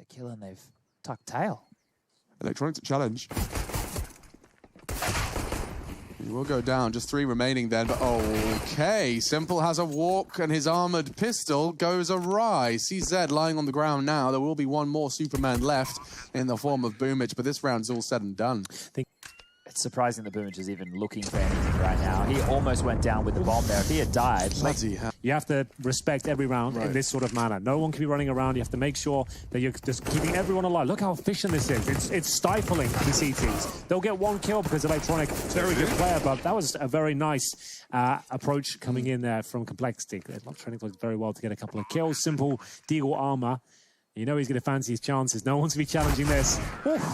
kill and they've tucked tail. Electronic challenge. He will go down, just 3 remaining then, but okay. Simple has a walk and his armored pistol goes awry. CZ lying on the ground now. There will be one more Superman left in the form of Boomich, but this round's all said and done. It's surprising that Boomich is even looking for anything right now. He almost went down with the bomb there. If he had died... You have to respect every round in this sort of manner. No one can be running around. You have to make sure that you're just keeping everyone alive. Look how efficient this is. It's stifling the CTs. They'll get 1 kill because Electronic, very good player, but that was a very nice approach coming in there from Complexity. Electronic played very well to get a couple of kills. Simple Deagle armor. You know he's going to fancy his chances. No one's going to be challenging this.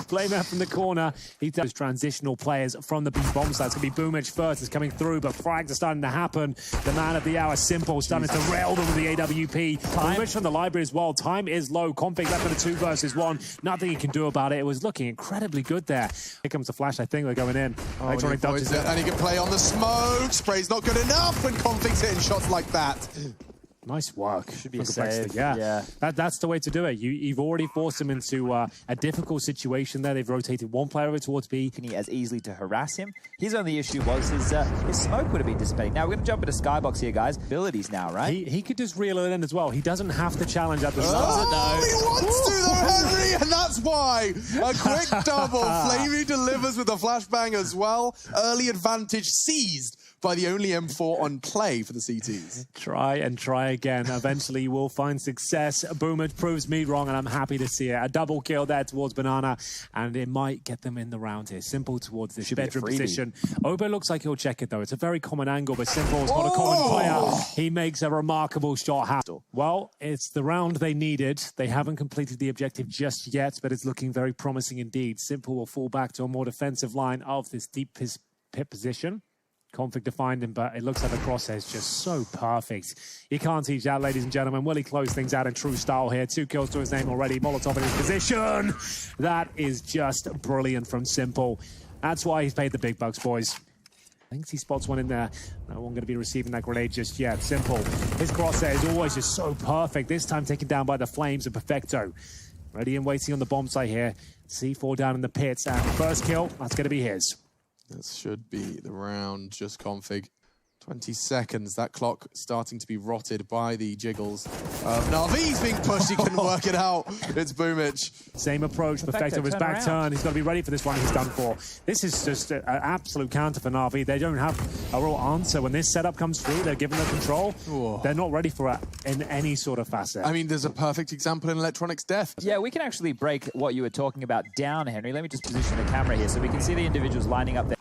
Flamer from the corner. He does transitional players from the B bomb side. It's going to be Boomich first. Is coming through, but frags are starting to happen. The man of the hour, Simple, starting to rail them with the AWP. Boomich from the library as well. Time is low. Config left for the 2 versus 1. Nothing he can do about it. It was looking incredibly good there. Here comes the flash. I think they're going in. Electronic dodges it. And he can play on the smoke. Spray's not good enough when Config's hitting shots like that. Nice work. Should be a save. Yeah. That's the way to do it. You've already forced him into a difficult situation there. They've rotated 1 player over towards B. As easily to harass him. His only issue was his smoke would have been dissipating. Now we're going to jump into Skybox here, guys. Abilities now, right? He could just reel it in as well. He doesn't have to challenge at the start. He wants to though, Henry, and that's why. A quick double. Flamey delivers with a flashbang as well. Early advantage seized by the only M4 on play for the CTs. Try and try again. Eventually you will find success. Boomich proves me wrong, and I'm happy to see it. A double kill there towards Banana, and it might get them in the round here. Simple towards this bedroom position. Obo looks like he'll check it, though. It's a very common angle, but Simple's not a common player. He makes a remarkable shot happen. Well, it's the round they needed. They haven't completed the objective just yet, but it's looking very promising indeed. Simple will fall back to a more defensive line of this deep pit position. Config to find him, but it looks like the crosshair's just so perfect. You can't teach that, ladies and gentlemen. Will he close things out in true style here? 2 kills to his name already. Molotov in his position. That is just brilliant from Simple. That's why he's paid the big bucks, boys. I think he spots one in there. No one going to be receiving that grenade just yet. Simple. His crosshair is always just so perfect. This time taken down by the Flames and Perfecto. Ready and waiting on the bomb site here. C4 down in the pits. And first kill, that's going to be his. This should be the round, just Config. 20 seconds, that clock starting to be rotted by the jiggles. NaVi's being pushed, he couldn't work it out. It's Boomich. Same approach, Perfecto with back turn. He's got to be ready for this one, he's done for. This is just an absolute counter for NaVi. They don't have a real answer. When this setup comes through, they're given the control. Whoa. They're not ready for it in any sort of facet. I mean, there's a perfect example in Electronic's death. Yeah, we can actually break what you were talking about down, Henry. Let me just position the camera here so we can see the individuals lining up there.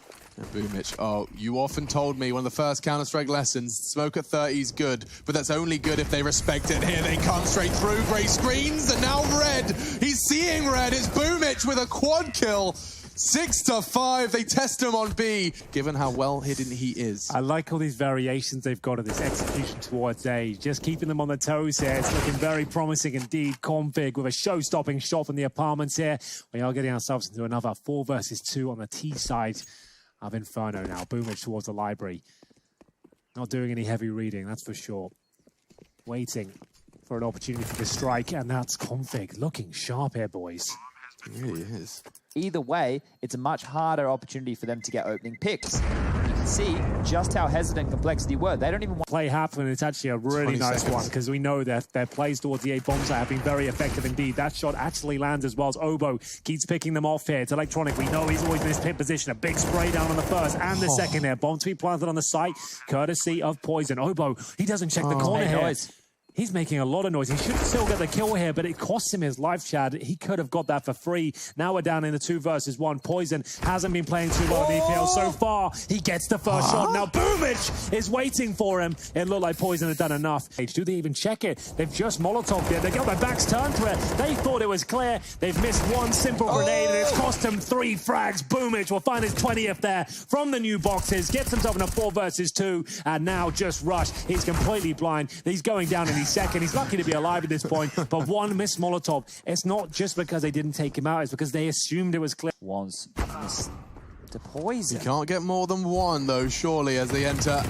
Boomich, oh, you often told me one of the first Counter-Strike lessons, smoke at 30 is good, but that's only good if they respect it. Here they come straight through, grey screens, and now red. He's seeing red. It's Boomich with a quad kill. 6-5, they test him on B, given how well hidden he is. I like all these variations they've got of this execution towards A. Just keeping them on their toes here. It's looking very promising indeed. Config with a show-stopping shot from the apartments here. We are getting ourselves into another 4 versus 2 on the T side of Inferno now. Boomich towards the library. Not doing any heavy reading, that's for sure. Waiting for an opportunity for the strike, and that's Config. Looking sharp here, boys. It really is. Either way, it's a much harder opportunity for them to get opening picks. You can see just how hesitant Complexity were. They don't even want play happen. It's actually a really nice one because we know that their plays towards the A bomb site have been very effective indeed. That shot actually lands as well as Obo keeps picking them off here. It's Electronic. We know he's always in his pit position. A big spray down on the first and the second there. Bomb to be planted on the site, courtesy of Poison. Obo, he doesn't check the corner here. Noise. He's making a lot of noise. He should still get the kill here, but it cost him his life, Chad. He could have got that for free. Now we're down in the 2 versus 1. Poison hasn't been playing too well in the EPL so far. He gets the first shot. Now Boomich is waiting for him. It looked like Poison had done enough. Do they even check it? They've just Molotoved it. They got their backs turned to it. They thought it was clear. They've missed one simple grenade, and it's cost him 3 frags. Boomich will find his 20th there from the new boxes. Gets himself in a 4 versus 2, and now just Rush. He's completely blind. He's going down in second. He's lucky to be alive at this point, but one missed Molotov. It's not just because they didn't take him out, it's because they assumed it was clear. Was missed to Poison. You can't get more than 1 though, surely, as they enter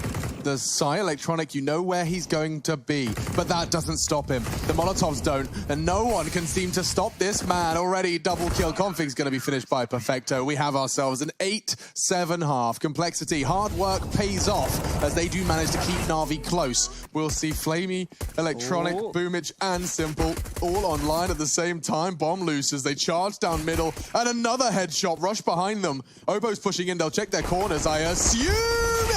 the side, Electronic, you know where he's going to be, but that doesn't stop him. The Molotovs don't, and no one can seem to stop this man. Already double kill. Config's going to be finished by Perfecto. We have ourselves an 8-7 half. Complexity, hard work pays off as they do manage to keep NaVi close. We'll see Flamey, Electronic, Boomich, and Simple all online at the same time. Bomb loose as they charge down middle, and another headshot rush behind them. Obo's pushing in. They'll check their corners, I assume.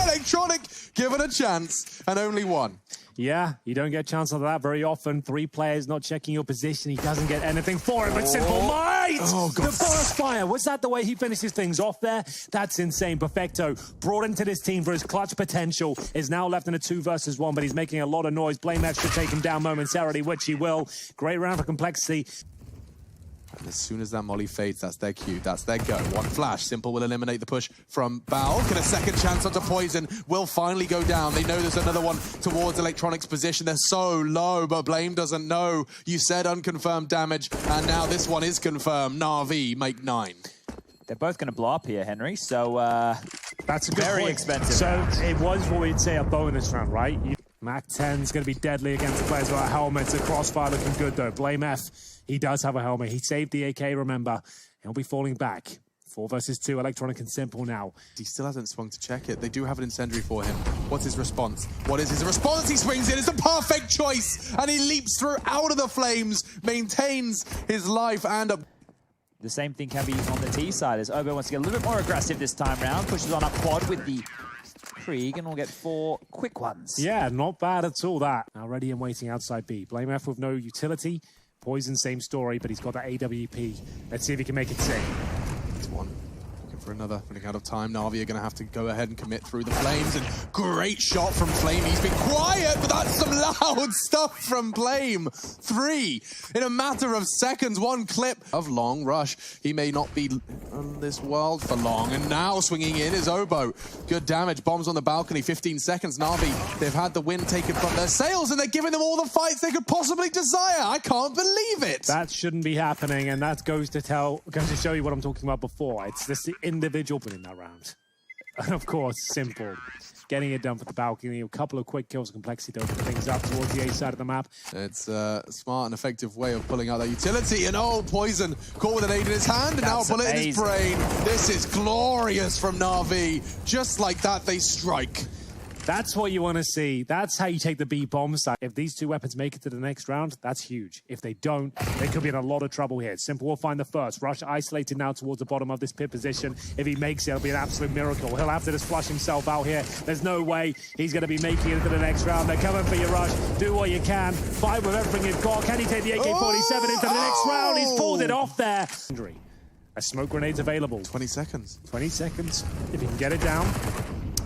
Electronic given a chance, and only one. Yeah, you don't get a chance of that very often. 3 players not checking your position. He doesn't get anything for it, but Simple might! Oh, God. The forest fire. Was that the way he finishes things off there? That's insane. Perfecto, brought into this team for his clutch potential, is now left in a 2 versus 1, but he's making a lot of noise. Blameff should take him down momentarily, which he will. Great round for Complexity. And as soon as that molly fades, that's their cue, that's their go. One flash, Simple will eliminate the push from Bao. Get a second chance onto Poison, will finally go down. They know there's another one towards Electronic's position. They're so low, but Blame doesn't know. You said unconfirmed damage, and now this one is confirmed. NaVi make 9. They're both going to blow up here, Henry, so that's a good very point. expensive So round. it was what we'd say a bonus round, right? Mac 10 is going to be deadly against the players without helmets. The crossfire looking good, though. Blame F, he does have a helmet. He saved the AK, remember. He'll be falling back. 4 versus 2, Electronic and Simple now. He still hasn't swung to check it. They do have an incendiary for him. What's his response? What is his response? He swings in. It's the perfect choice. And he leaps through out of the flames, maintains his life and a... The same thing can be on the T side as Obo wants to get a little bit more aggressive this time round. Pushes on up quad with the Krieg, and we'll get 4 quick ones. Yeah, not bad at all, that. Now ready and waiting outside B. Blame F with no utility. Poison, same story, but he's got that AWP. Let's see if he can make it sing. That's one. Looking for another. Running out of time. NaVi are going to have to go ahead and commit through the flames. And great shot from Flame. He's been quiet, but that's some loud stuff from Blame. 3 in a matter of seconds. 1 clip of Long Rush. He may not be on this world for long. And now swinging in is Obo. Good damage. Bombs on the balcony. 15 seconds. NaVi, they've had the wind taken from their sails, and they're giving them all the fights they could possibly desire. I can't believe it. That shouldn't be happening, and that goes to show you what I'm talking about before. It's this individual in that round. And of course, Simple getting it done for the balcony. A couple of quick kills. Complexity to open things up towards the A side of the map. It's a smart and effective way of pulling out that utility. And oh, Poison caught with an aid in his hand, and now a bullet in his brain. This is glorious from NaVi. Just like that, they strike. That's what you want to see. That's how you take the B bomb side. If these 2 weapons make it to the next round, that's huge. If they don't, they could be in a lot of trouble here. Simple will find the first. Rush isolated now towards the bottom of this pit position. If he makes it, it'll be an absolute miracle. He'll have to just flush himself out here. There's no way he's going to be making it into the next round. They're coming for you, Rush. Do what you can. Fight with everything you've got. Can he take the AK-47 into the next round? He's pulled it off there. A smoke grenade's available. 20 seconds. 20 seconds. If he can get it down,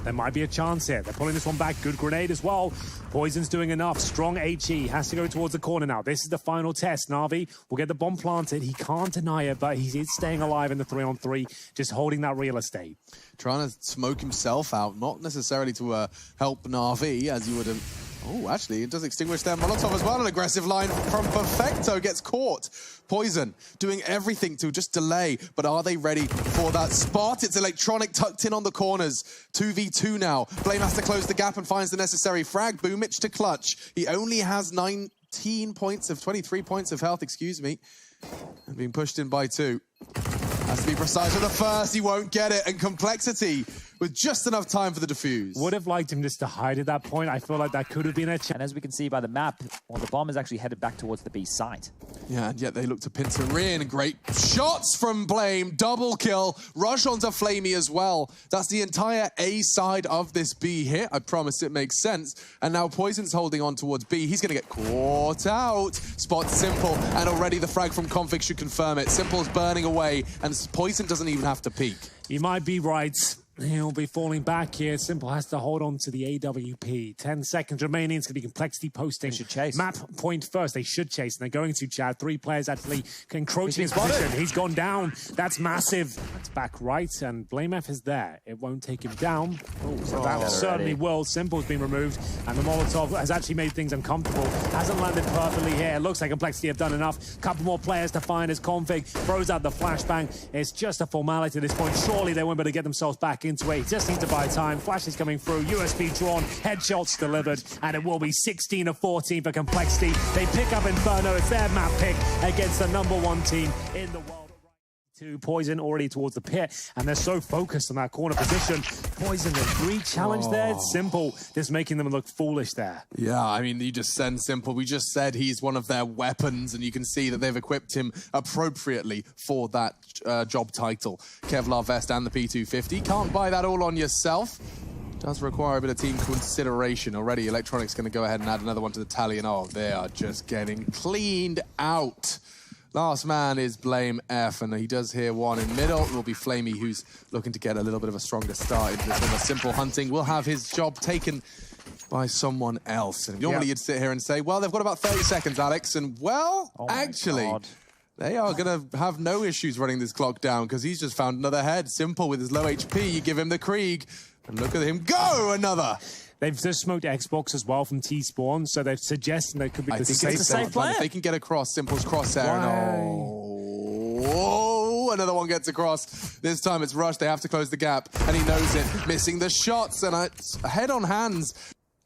there might be a chance here. They're pulling this one back. Good grenade as well. Poison's doing enough. Strong HE. Has to go towards the corner now. This is the final test. NaVi will get the bomb planted. He can't deny it, but he is staying alive in the 3-on-3, just holding that real estate. Trying to smoke himself out, not necessarily to help NaVi, as you would have... Oh, actually, it does extinguish their Molotov as well. An aggressive line from Perfecto gets caught. Poison doing everything to just delay, but are they ready for that spot? It's Electronic tucked in on the corners. 2v2 now. Blame has to close the gap and finds the necessary frag. Boomich to clutch. He only has 23 points of health, excuse me. And being pushed in by 2. Has to be precise with the first. He won't get it. And Complexity with just enough time for the defuse. Would have liked him just to hide at that point. I feel like that could have been a chance. And as we can see by the map, well, the bomb is actually headed back towards the B site. Yeah, and yet they look to pincer in. Great shots from Blame. Double kill. Rush onto Flamey as well. That's the entire A side of this B hit. I promise it makes sense. And now Poison's holding on towards B. He's going to get caught out. Spot Simple. And already the frag from Config should confirm it. Simple's burning away. And Poison doesn't even have to peek. You might be right. He'll be falling back here. Simple has to hold on to the AWP. 10 seconds remaining. It's going to be Complexity posting. They should chase. Map point first. They should chase. And they're going to, Chad. 3 players actually encroaching his position. He's gone down. That's massive. That's back right. And Blame F is there. It won't take him down. So that certainly will. Simple's been removed. And the Molotov has actually made things uncomfortable. Hasn't landed perfectly here. It looks like Complexity have done enough. Couple more players to find as Config throws out the flashbang. It's just a formality at this point. Surely they won't be able to get themselves back into it. He just needs to buy time. Flashes coming through. USB drawn. Headshots delivered. And it will be 16 of 14 for Complexity. They pick up Inferno. It's their map pick against the #1 team in the world. Poison already towards the pit, and they're so focused on that corner position. Poison, the free challenge there. It's Simple, just making them look foolish there. Yeah, I mean, you just send Simple. We just said he's one of their weapons, and you can see that they've equipped him appropriately for that job title. Kevlar vest and the P250. Can't buy that all on yourself. Does require a bit of team consideration. Already, Electronic's going to go ahead and add another one to the tally, and oh, they are just getting cleaned out. Last man is Blame F, and he does hear one in middle. It will be Flamey, who's looking to get a little bit of a stronger start into this one. A Simple hunting will have his job taken by someone else. And normally you'd sit here and say, well, they've got about 30 seconds, Alex. And, well, actually, they are going to have no issues running this clock down because he's just found another head. Simple with his low HP. You give him the Krieg, and look at him go, another. They've just smoked Xbox as well from T-Spawn, so they've suggested they could be I the think it's a safe plan. If they can get across Simple's crosshair, oh, another one gets across. This time it's Rush. They have to close the gap, and he knows it. Missing the shots, and it's head on hands.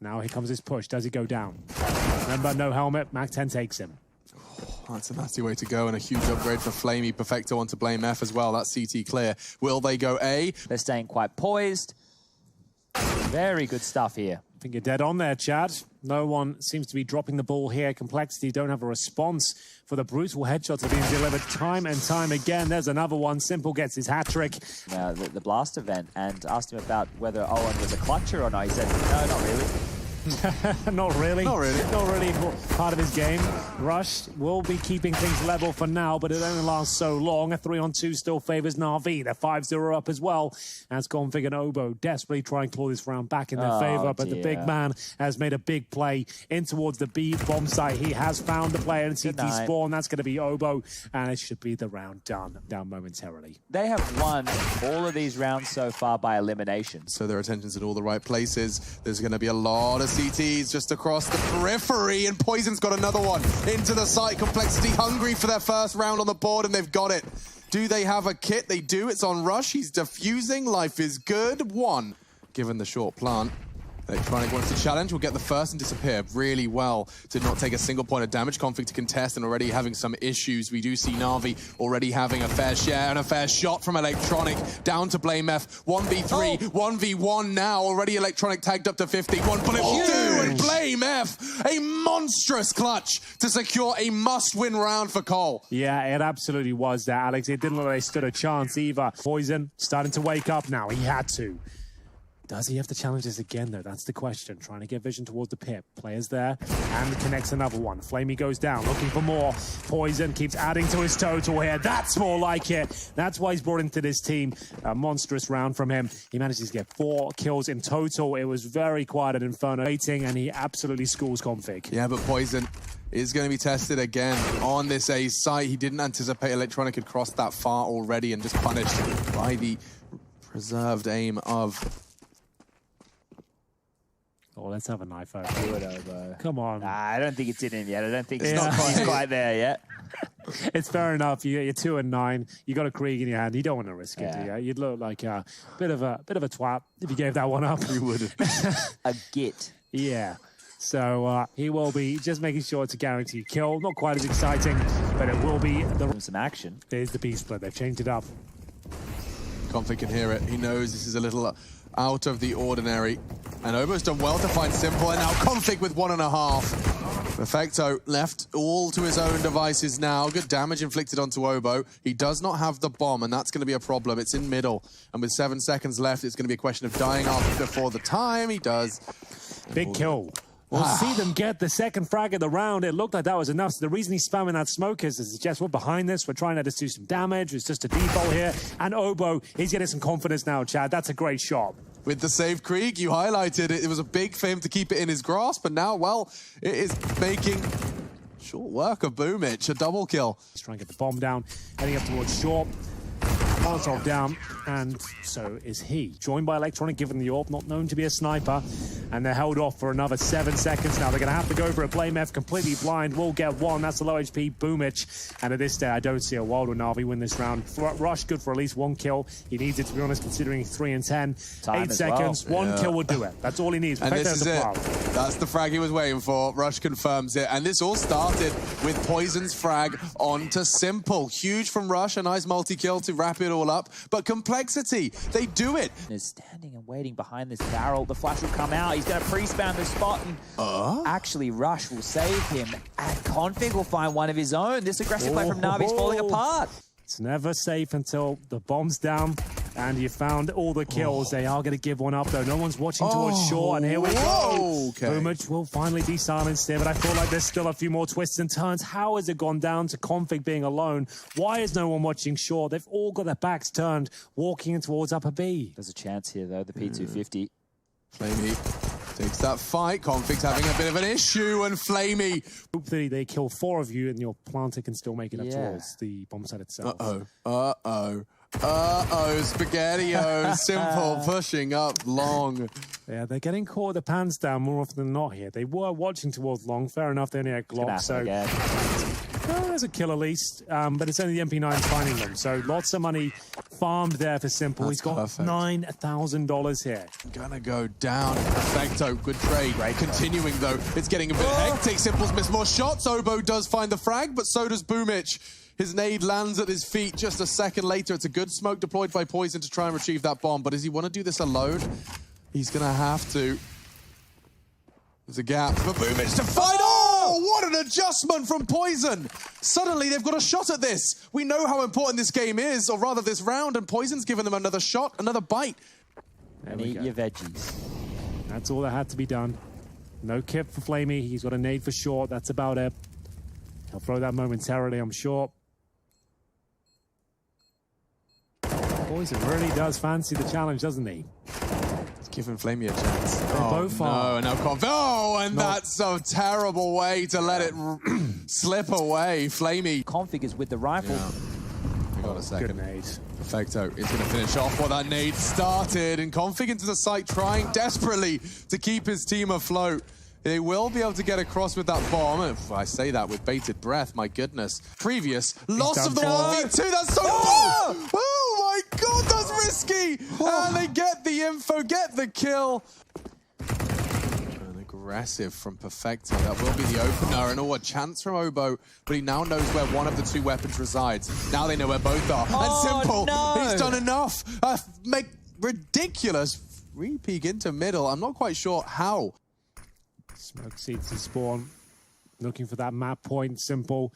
Now here comes his push. Does he go down? Remember, no helmet. Mac 10 takes him. Oh, that's a nasty way to go, and a huge upgrade for Flamey. Perfecto on to Blame F as well. That's CT clear. Will they go A? They're staying quite poised. Very good stuff here. I think you're dead on there, Chad. No one seems to be dropping the ball here. Complexity don't have a response for the brutal headshots that are being delivered time and time again. There's another one. Simple gets his hat-trick. The blast event, and asked him about whether Owen was a clutcher or not. He said, no, not really. Not really. Not really. Not really part of his game. Rush will be keeping things level for now, but it only lasts so long. A 3-on-2 still favors NaVi. They're 5-0 up as well. As Config and Obo desperately try and claw this round back in their favor, but the big man has made a big play in towards the B bomb site. He has found the player in CT spawn. That's going to be Obo, and it should be the round down momentarily. They have won all of these rounds so far by elimination. So their attention's in all the right places. There's going to be a lot of CTs just across the periphery, and Poison's got another one into the site. Complexity hungry for their first round on the board, and they've got it. Do they have a kit? They do. It's on Rush. He's defusing. Life is good. One, given the short plant. Electronic wants to challenge, will get the first and disappear really well to not take a single point of damage. Config to contest and already having some issues. We do see NaVi already having a fair share and a fair shot from Electronic. Down to Blame F. 1v3, 1v1 now. Already Electronic tagged up to 50. One bullet will do, and Blame F, a monstrous clutch to secure a must-win round for Cole. Yeah, it absolutely was that, Alex. It didn't look like they stood a chance either. Poison starting to wake up now. He had to. Does he have to challenge this again, though? That's the question. Trying to get vision towards the pit. Players there, and connects another one. Flamey goes down, looking for more. Poison keeps adding to his total here. That's more like it. That's why he's brought into this team. A monstrous round from him. He manages to get 4 kills in total. It was very quiet at Inferno waiting, and he absolutely schools Config. Yeah, but Poison is going to be tested again on this A site. He didn't anticipate Electronic had crossed that far already and just punished by the preserved aim of... Oh, let's have a knife over. Do it over. Come on. Nah, I don't think it's in him yet. I don't think he's quite there yet. It's fair enough. You're 2 and 9. You got a Krieg in your hand. You don't want to risk it, do you? You'd look like a bit of a twat if you gave that one up. You would. A git. Yeah. So he will be just making sure it's a guaranteed kill. Not quite as exciting, but it will be some action. There's the B split. They've changed it up. Config can hear it. He knows this is a little out of the ordinary. And Obo's done well to find Simple, and now Config with 1.5. Perfecto left all to his own devices now. Good damage inflicted onto Obo. He does not have the bomb, and that's going to be a problem. It's in middle, and with 7 seconds left, it's going to be a question of dying off before the time. He does. Big kill. We'll see them get the second frag of the round. It looked like that was enough. So the reason he's spamming that smoke is to suggest we're behind this. We're trying to just do some damage. It's just a default here. And Obo, he's getting some confidence now, Chad. That's a great shot. With the save Krieg, you highlighted it. It was a big for him to keep it in his grasp. And now, well, it is making short work of Boomich. A double kill. He's trying to get the bomb down. Heading up towards short. Molotov down, and so is he. Joined by Electronic, given the AWP, not known to be a sniper, and they're held off for another 7 seconds now. They're going to have to go for a play. Meth completely blind, will get one. That's the low HP Boomich, and at this stage, I don't see a world where NaVi win this round. Rush good for at least 1 kill. He needs it, to be honest, considering 3 and 10. Time 8 seconds, well. 1 kill will do it. That's all he needs. And this is it. That's the frag he was waiting for. Rush confirms it. And this all started with Poison's frag onto Simple. Huge from Rush, a nice multi-kill to wrap it all up. But Complexity, they do it. Is standing and waiting behind this barrel. The flash will come out. He's going to pre-spam the spot. And actually, Rush will save him. And Config will find one of his own. This aggressive play from Navi's falling apart. It's never safe until the bomb's down and you found all the kills. They are going to give one up, though. No one's watching towards shore, and here we go. Okay. Boomich will finally be silenced here, but I feel like there's still a few more twists and turns. How has it gone down to Config being alone? Why is no one watching shore? They've all got their backs turned, walking in towards upper B. There's a chance here, though. The P250. Flamey takes that fight. Config's having a bit of an issue, and Flamey. Hopefully they kill 4 of you, and your planter can still make it up towards the bomb site itself. Spaghetti-O. Simple pushing up long. Yeah, they're getting caught with the pants down more often than not here. They were watching towards long. Fair enough, they only had Glock, so... Well, there's a kill at least, but it's only the MP9 finding them. So lots of money farmed there for Simple. He's got $9,000 here. Gonna go down. Perfecto, good trade. Continuing though, it's getting a bit hectic. Simple's missed more shots. Obo does find the frag, but so does Boomich. His nade lands at his feet just a second later. It's a good smoke deployed by Poison to try and retrieve that bomb, but does he want to do this alone? He's gonna have to. There's a gap for Boomich to fight. Oh, what an adjustment from Poison! Suddenly they've got a shot at this. We know how important this game is, or rather this round, and Poison's given them another shot, another bite. And eat your veggies. That's all that had to be done. No kip for Flamey. He's got a nade for short. That's about it. He'll throw that momentarily, I'm sure. Poison really does fancy the challenge, doesn't he? Giving Flamey a chance. Both no, and now that's a terrible way to let it slip away. Flamey. Config is with the rifle. Yeah. We got a second. Good nade. Perfecto is going to finish off what that nade started, and Config into the site trying desperately to keep his team afloat. They will be able to get across with that bomb. If I say that with bated breath, my goodness. Previous loss of the 1v2. That's so Oh my god, that's risky! And they get the info, get the kill. And aggressive from Perfecto. That will be the opener. And a chance from Obo, but he now knows where one of the 2 weapons resides. Now they know where both are. And Simple, he's done enough. Make ridiculous re-peek into middle. I'm not quite sure how. Smoke seeds to spawn. Looking for that map point. Simple.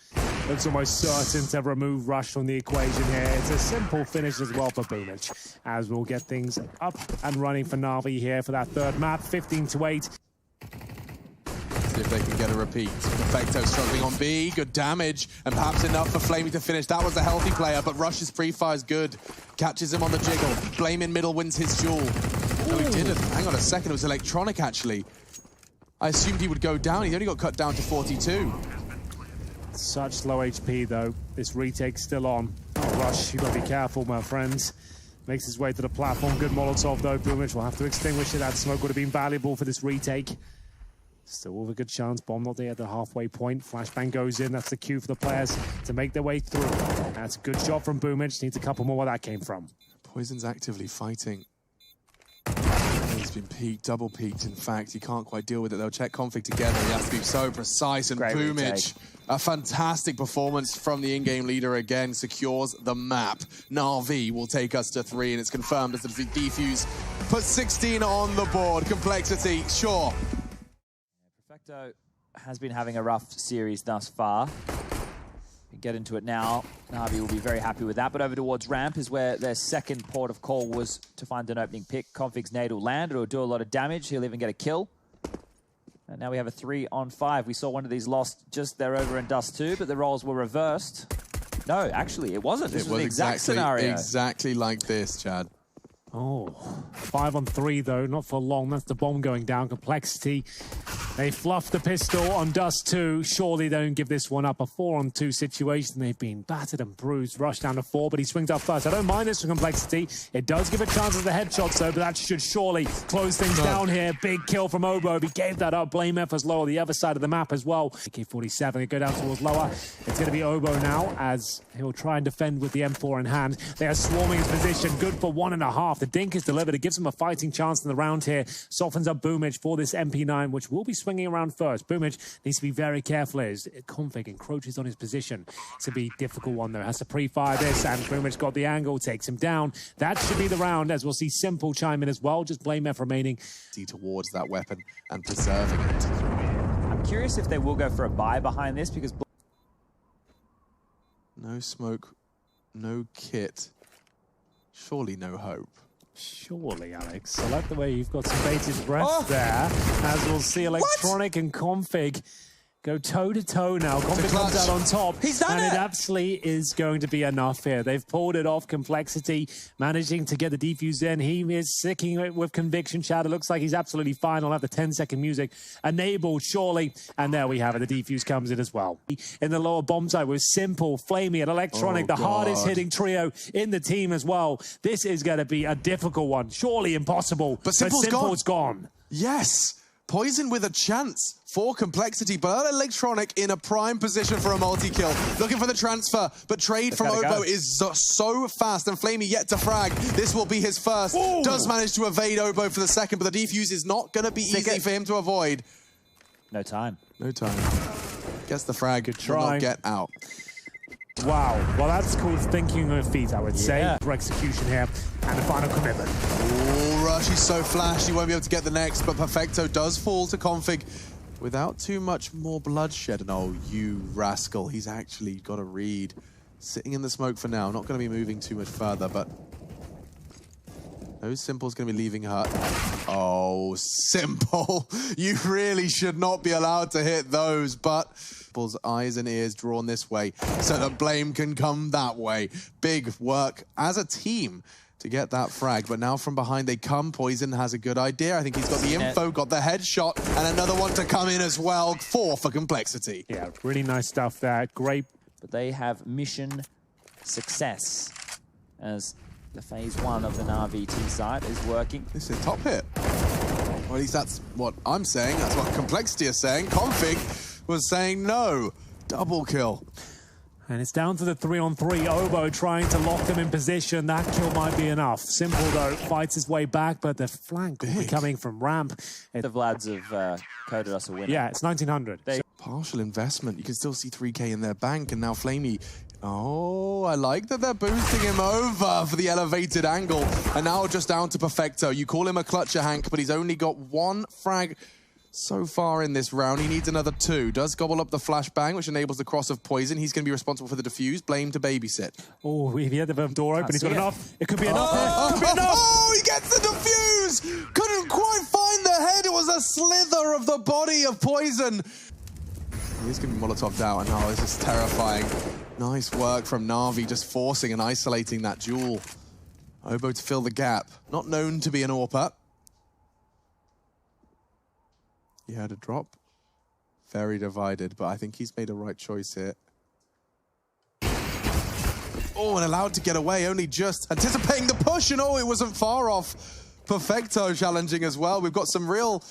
Looks almost certain to remove Rush from the equation here. It's a simple finish as well for Boomich, as we'll get things up and running for NaVi here for that 3rd map. 15-8. See if they can get a repeat. Perfecto struggling on B. Good damage, and perhaps enough for Flamey to finish. That was a healthy player, but Rush's pre-fire is good. Catches him on the jiggle. Blame in middle wins his duel. No, he didn't. Hang on a second. It was Electronic, actually. I assumed he would go down. He only got cut down to 42. Such low HP, though. This retake's still on. Oh, Rush, you gotta be careful, my friends. Makes his way to the platform. Good Molotov, though. Boomich will have to extinguish it. That smoke would have been valuable for this retake. Still with a good chance. Bomb not there at the halfway point. Flashbang goes in. That's the cue for the players to make their way through. That's a good shot from Boomich. Needs a couple more where that came from. Poison's actively fighting. He's been peaked, double peaked, in fact. He can't quite deal with it. They'll check Config together. He has to be so precise. And Boomich, a fantastic performance from the in-game leader again, secures the map. NaVi will take us to 3, and it's confirmed as the defuse puts 16 on the board. Complexity, sure. Perfecto has been having a rough series thus far. We can get into it now. NaVi will be very happy with that, but over towards ramp is where their second port of call was to find an opening pick. Config's nade will land, it'll do a lot of damage, he'll even get a kill. And now we have a 3-on-5. We saw one of these lost just there over in Dust 2, but the roles were reversed. No, actually, it wasn't. This was the exact scenario. Exactly like this, Chad. Oh, 5-on-3 though, not for long. That's the bomb going down. Complexity They fluff the pistol on Dust 2. Surely they don't give this one up. A 4-on-2 situation. They've been battered and bruised. Rushed down to 4, but he swings up first. I don't mind this for complexity. It does give a chance at the headshots, though, but that should surely close things down here. Big kill from Obo. He gave that up. Blame F as lower, the other side of the map as well. AK-47, they go down towards lower. It's going to be Obo now, as he'll try and defend with the M4 in hand. They are swarming his position. Good for 1.5. The dink is delivered. It gives him a fighting chance in the round here. Softens up Boomage for this MP9, which will be swinging around first. Boomage needs to be very careful as Config encroaches on his position. It's going to be a difficult one, though. Has to pre-fire this, and Boomage got the angle, takes him down. That should be the round, as we'll see Simple chime in as well. Just Blame F remaining. Towards that weapon and preserving it. I'm curious if they will go for a buy behind this, because... No smoke, no kit. Surely no hope. Surely, Alex. I like the way you've got some bated breath there, as we'll see Electronic and Config go toe-to-toe now. Config comes out on top. He's done and it! it absolutely is going to be enough here. They've pulled it off. Complexity managing to get the defuse in. He is sticking it with conviction, Chad. It looks like he's absolutely fine. I'll have the 10-second music enabled, surely. And there we have it. The defuse comes in as well. In the lower bomb side with Simple, Flamey, and Electronic, the hardest hitting trio in the team as well. This is going to be a difficult one. Surely impossible. But Simple's gone. Yes. Poison with a chance for Complexity, but Electronic in a prime position for a multi-kill. Looking for the transfer, but trade from Obo is so fast, and Flamey yet to frag. This will be his first. Ooh. Does manage to evade Obo for the second, but the defuse is not going to be easy for him to avoid. No time. No time. Gets the frag. Good try. Will not get out. Wow. Well, that's called thinking on feet, I would say. For execution here, and the final commitment. Oh, Rush, he's so flashy, he won't be able to get the next, but Perfecto does fall to Config without too much more bloodshed. And oh, you rascal, he's actually got a read. Sitting in the smoke for now, not going to be moving too much further, but no Simple's going to be leaving her. Oh, Simple, you really should not be allowed to hit those, but Simple's eyes and ears drawn this way so that Blame can come that way. Big work as a team to get that frag, but now from behind they come. Poison has a good idea. I think he's got the info, got the headshot, and another one to come in as well. 4 for Complexity. Yeah, really nice stuff there. Great. But they have mission success as the phase 1 of the NaVi T site is working. This is a top hit. Or at least that's what I'm saying. That's what Complexity is saying. Config was saying no. Double kill. And it's down to the 3-on-3. Obo trying to lock them in position. That kill might be enough. Simple, though, fights his way back, but the flank will be coming from ramp. The Vlads have coded us a winner. Yeah, it's 1900. Partial investment. You can still see 3K in their bank, and now Flamey. Oh, I like that they're boosting him over for the elevated angle. And now just down to Perfecto. You call him a clutcher, Hank, but he's only got 1 frag so far in this round. He needs another 2. Does gobble up the flashbang, which enables the cross of Poison. He's going to be responsible for the defuse. Blame to babysit. Oh, if he had the door open, he's got enough. It could be enough. Oh, could be enough. Oh, he gets the defuse! Couldn't quite find the head. It was a slither of the body of Poison. He's going to be Molotov'd out, and now this is terrifying. Nice work from NaVi, just forcing and isolating that duel. Obo to fill the gap. Not known to be an AWPer. He had a drop. Very divided, but I think he's made a right choice here. Oh, and allowed to get away, only just anticipating the push, and oh, it wasn't far off. Perfecto challenging as well. We've got some real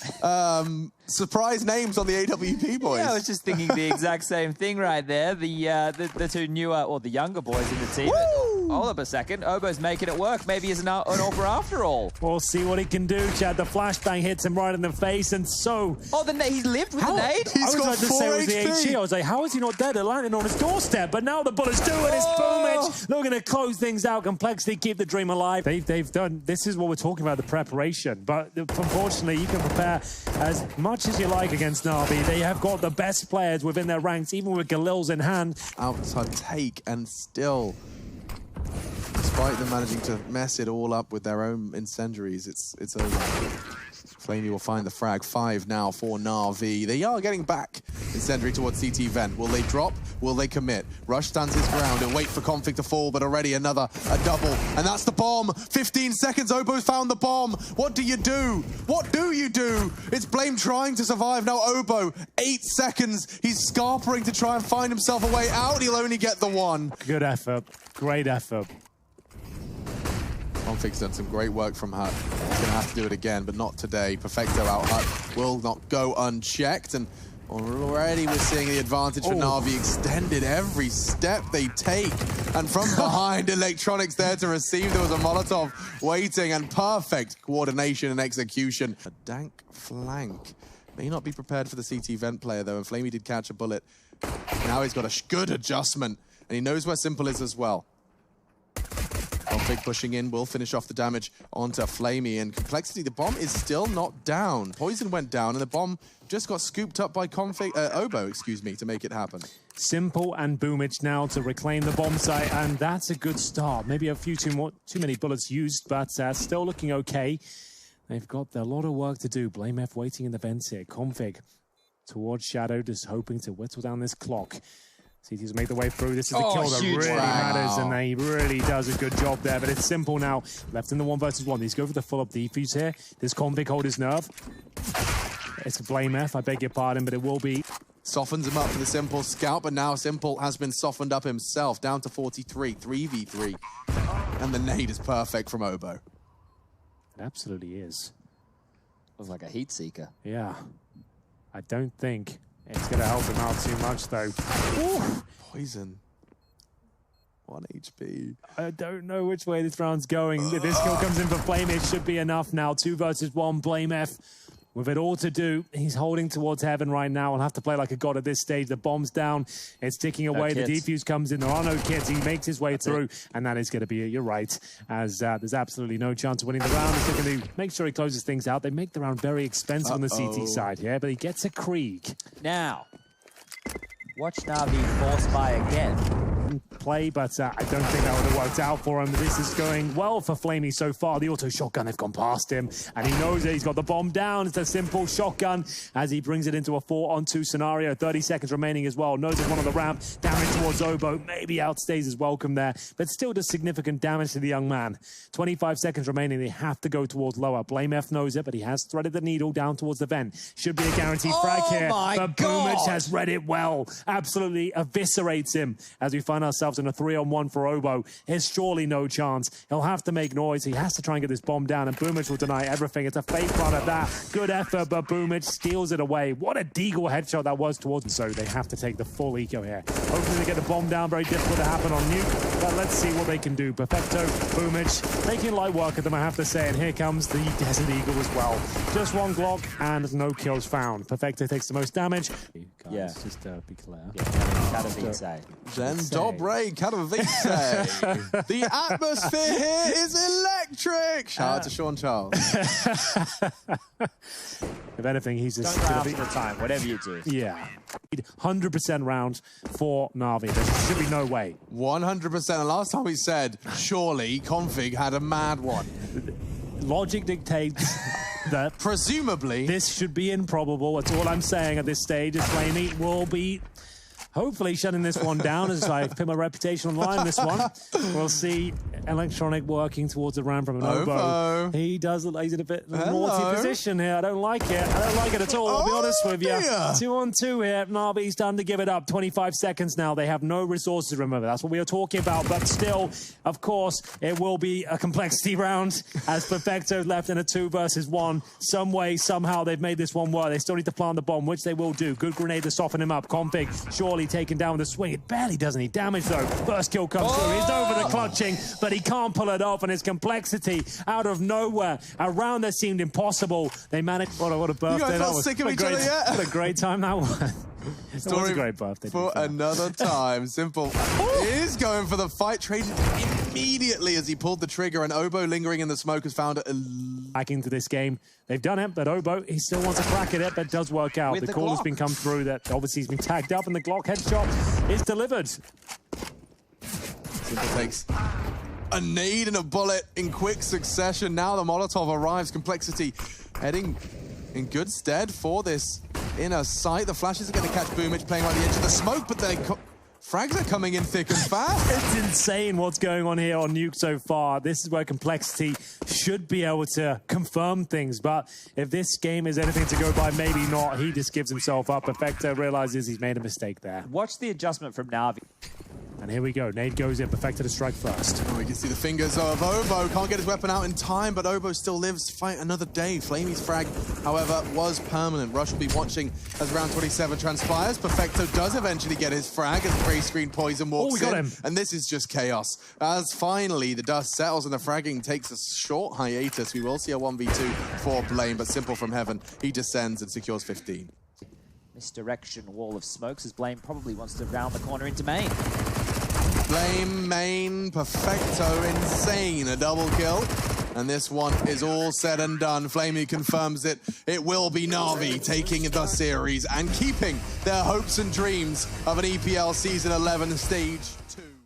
surprise names on the AWP boys. Yeah, I was just thinking the exact same thing right there. The 2 newer, or the younger boys in the team. Woo! Hold up a second. Obo's making it work. Maybe he's an AWPer after all. We'll see what he can do, Chad. The flashbang hits him right in the face, and so... Oh, he lived with the nade? He's got 4 HP. I was like, how is he not dead? It landed on his doorstep, but now the bullets do it. It's Boomage. They're going to close things out. Complexity, keep the dream alive. They've done... This is what we're talking about, the preparation. But unfortunately, you can prepare as much as you like against NaVi. They have got the best players within their ranks, even with Galil's in hand. Outside take, and still, despite them managing to mess it all up with their own incendiaries, it's over. Flamey will find the frag. 5 now for NaVi. They are getting back incendiary towards CT vent. Will they drop? Will they commit? Rush stands his ground and wait for Config to fall, but already a double. And that's the bomb. 15 seconds, Obo's found the bomb. What do you do? What do you do? It's Blame trying to survive. Now Obo, 8 seconds. He's scarpering to try and find himself a way out. He'll only get the one. Good effort. Great effort. Config's done some great work from Hut. He's going to have to do it again, but not today. Perfecto out. Hut will not go unchecked. And already we're seeing the advantage for NaVi extended every step they take. And from behind, Electronics there to receive. There was a Molotov waiting, and perfect coordination and execution. A dank flank. May not be prepared for the CT vent player, though, and Flamey did catch a bullet. Now he's got a good adjustment, and he knows where Simple is as well. Config pushing in will finish off the damage onto Flamey, and Complexity, the bomb is still not down. Poison went down, and the bomb just got scooped up by Obo, excuse me, to make it happen. Simple and Boomich now to reclaim the bomb site, and that's a good start. Maybe a few too many bullets used, but still looking okay. They've got a lot of work to do. Blame F waiting in the vents here. Config towards Shadow, just hoping to whittle down this clock. CT's make the way through. This is the kill that really matters, and he really does a good job there. But it's Simple now, left in the 1 versus 1. He's going for the full-up defuse here. Does Config hold his nerve? It's Blame F, I beg your pardon, but it will be. Softens him up for the Simple scout, but now Simple has been softened up himself, down to 43, 3v3. And the nade is perfect from Obo. It absolutely is. Looks like a heat seeker. Yeah. I don't think it's going to help him out too much, though. Ooh. Poison. 1 HP. I don't know which way this round's going. If this kill comes in for Flame, it should be enough now. 2 versus 1. Blame F with it all to do. He's holding towards heaven right now. I'll have to play like a god at this stage. The bomb's down. It's ticking away. The defuse comes in. There are no kits. He makes his way through. And that is going to be it. You're right. As there's absolutely no chance of winning the round. He's going to make sure he closes things out. They make the round very expensive on the CT side here, but he gets a Krieg. Now, watch NaVi force buy again. Play, but I don't think that would have worked out for him. This is going well for Flamey so far. The auto shotgun have gone past him, and he knows that he's got the bomb down. It's a Simple shotgun as he brings it into a 4-on-2 scenario. 30 seconds remaining as well. Knows it's one on the ramp. Damage towards Obo. Maybe outstays his welcome there, but still does significant damage to the young man. 25 seconds remaining. They have to go towards lower. Blame F knows it, but he has threaded the needle down towards the vent. Should be a guaranteed frag here, but Boomich has read it well. Absolutely eviscerates him as we find ourselves in a 3-on-1 for Obo. There's surely no chance. He'll have to make noise. He has to try and get this bomb down, and Boomich will deny everything. It's a fake run at that. Good effort, but Boomich steals it away. What a deagle headshot that was towards him. So they have to take the full eco here. Hopefully they get the bomb down. Very difficult to happen on Nuke, but let's see what they can do. Perfecto, Boomich making light work of them, I have to say, and here comes the Desert Eagle as well. Just 1 Glock and no kills found. Perfecto takes the most damage. Yeah, just be clear. Then Dobre Katowice. The atmosphere here is electric. Shout out to Sean Charles. If anything, he's just don't cry after the time, whatever you do. Yeah. 100% round for NaVi. There should be no way. 100%. And last time we said, surely Config had a mad one. Logic dictates that presumably this should be improbable. That's all I'm saying at this stage. Is Flamey will be hopefully shutting this one down as I put my reputation online this one. We'll see Electronic working towards the round from an Obo. He does look like he's in a bit naughty position here. I don't like it. I don't like it at all, I'll be honest with you. 2-on-2 here. NaVi's done to give it up. 25 seconds now. They have no resources, remember. That's what we were talking about. But still, of course, it will be a complexity round as Perfecto left in a 2 versus 1. Some way, somehow, they've made this one work. They still need to plant the bomb, which they will do. Good grenade to soften him up. Config surely taken down with a swing. It barely does any damage, though. First kill comes through. He's over the clutching, but he can't pull it off, and his complexity out of nowhere. A round that seemed impossible. They managed. What a birthday. You guys not sick of each other yet? What a great time that was. It was a great birthday. For another time. Simple is going for the fight, traded immediately as he pulled the trigger, and Obo lingering in the smoke has found it. Back into this game. They've done it, but Obo, he still wants a crack at it, but does work out. The call has been come through that obviously he's been tagged up, and the Glock headshot is delivered. Simple takes A nade and a bullet in quick succession. Now the Molotov arrives. Complexity heading in good stead for this inner sight. The flashes are going to catch Boomich playing right at the edge of the smoke, but frags are coming in thick and fast. It's insane what's going on here on Nuke so far. This is where Complexity should be able to confirm things, but if this game is anything to go by, maybe not. He just gives himself up. Perfecto realizes he's made a mistake there. Watch the adjustment from NaVi. And here we go. Nade goes in. Perfecto to strike first. Oh, we can see the fingers of Obo. Can't get his weapon out in time, but Obo still lives to fight another day. Flamey's frag, however, was permanent. Rush will be watching as round 27 transpires. Perfecto does eventually get his frag as Grey Screen Poison walks we got him. And this is just chaos. As finally the dust settles and the fragging takes a short hiatus, we will see a 1v2 for Blame, but Simple from Heaven, he descends and secures 15. Misdirection wall of smokes as Blame probably wants to round the corner into main. Blame, main, Perfecto, insane, a double kill. And this one is all said and done. Flamey confirms it. It will be NaVi taking the series and keeping their hopes and dreams of an EPL Season 11 Stage 2.